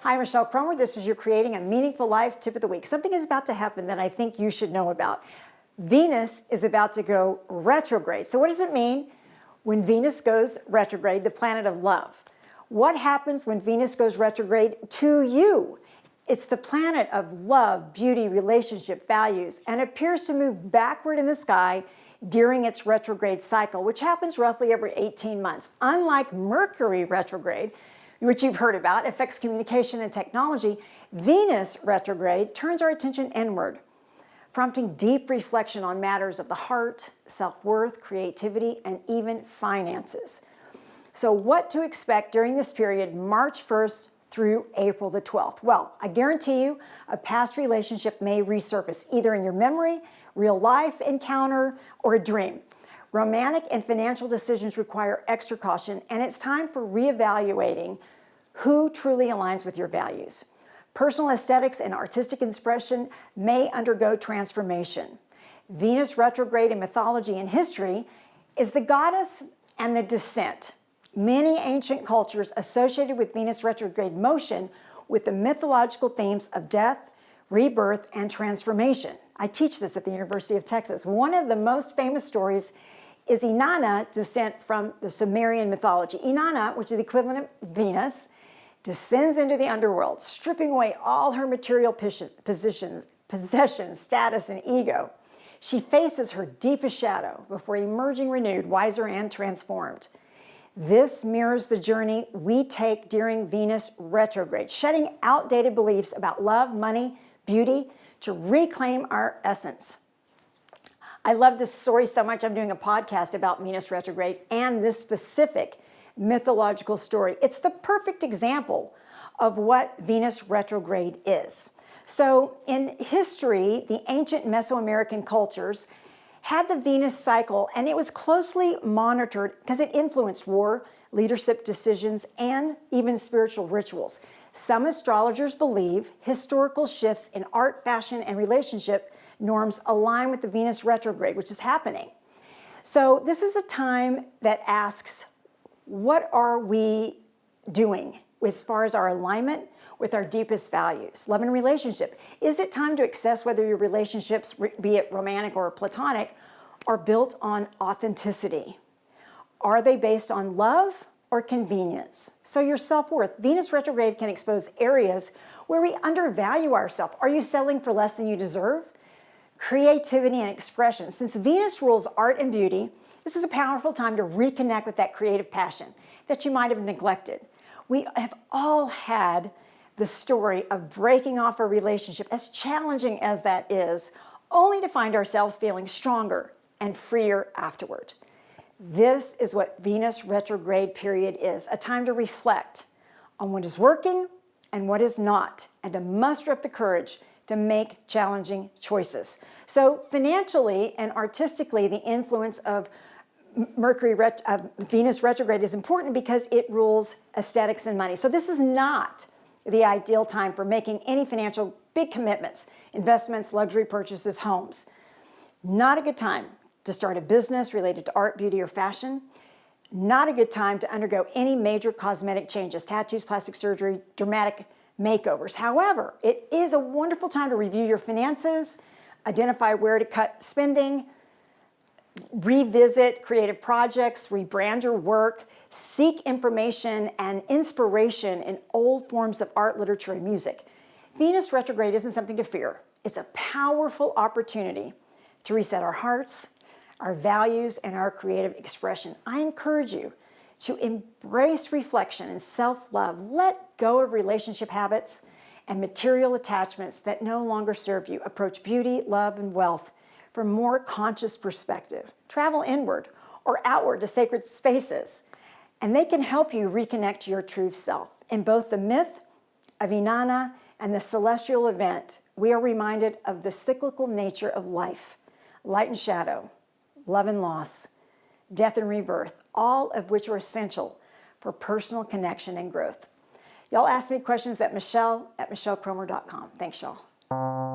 Hi, Michelle Cromer. This is your Creating a Meaningful Life tip of the week. Something is about to happen that I think you should know about. Venus is about to go retrograde. So what does it mean when Venus goes retrograde, the planet of love? What happens when Venus goes retrograde to you? It's the planet of love, beauty, relationship, values, and appears to move backward in the sky during its retrograde cycle, which happens roughly every 18 months. Unlike Mercury retrograde, which you've heard about, affects communication and technology, Venus retrograde turns our attention inward, prompting deep reflection on matters of the heart, self-worth, creativity, and even finances. So what to expect during this period, March 1st through April the 12th? Well, I guarantee you a past relationship may resurface, either in your memory, real life encounter, or a dream. Romantic and financial decisions require extra caution, and it's time for reevaluating who truly aligns with your values. Personal aesthetics and artistic expression may undergo transformation. Venus retrograde in mythology and history is the goddess and the descent. Many ancient cultures associated with Venus retrograde motion with the mythological themes of death, rebirth, and transformation. I teach this at the University of Texas. One of the most famous stories is Inanna, descent from the Sumerian mythology. Inanna, which is the equivalent of Venus, descends into the underworld, stripping away all her material possessions, status, and ego. She faces her deepest shadow before emerging renewed, wiser, and transformed. This mirrors the journey we take during Venus retrograde, shedding outdated beliefs about love, money, beauty, to reclaim our essence. I love this story so much, I'm doing a podcast about Venus retrograde and this specific mythological story. It's the perfect example of what Venus retrograde is. So in history, the ancient Mesoamerican cultures had the Venus cycle, and it was closely monitored because it influenced war, leadership decisions, and even spiritual rituals. Some astrologers believe historical shifts in art, fashion, and relationship norms align with the Venus retrograde, which is happening. So this is a time that asks, what are we doing as far as our alignment with our deepest values? Love and relationship. Is it time to assess whether your relationships, be it romantic or platonic, are built on authenticity? Are they based on love or convenience? So your self-worth. Venus retrograde can expose areas where we undervalue ourselves. Are you settling for less than you deserve? Creativity and expression. Since Venus rules art and beauty, this is a powerful time to reconnect with that creative passion that you might have neglected. We have all had the story of breaking off a relationship, as challenging as that is, only to find ourselves feeling stronger and freer afterward. This is what Venus retrograde period is, a time to reflect on what is working and what is not, and to muster up the courage to make challenging choices. So financially and artistically, the influence of Venus retrograde is important because it rules aesthetics and money. So this is not the ideal time for making any financial big commitments, investments, luxury purchases, homes. Not a good time to start a business related to art, beauty, or fashion. Not a good time to undergo any major cosmetic changes, tattoos, plastic surgery, dramatic makeovers. However, it is a wonderful time to review your finances, identify where to cut spending, revisit creative projects, rebrand your work, seek information and inspiration in old forms of art, literature, and music. Venus retrograde isn't something to fear. It's a powerful opportunity to reset our hearts, our values, and our creative expression. I encourage you to embrace reflection and self-love. Let go of relationship habits and material attachments that no longer serve you. Approach beauty, love, and wealth from a more conscious perspective. Travel inward or outward to sacred spaces, and they can help you reconnect to your true self. In both the myth of Inanna and the celestial event, we are reminded of the cyclical nature of life, light and shadow, love and loss, death and rebirth, all of which are essential for personal connection and growth. Y'all ask me questions at michelle@michellekromer.com. Thanks, y'all.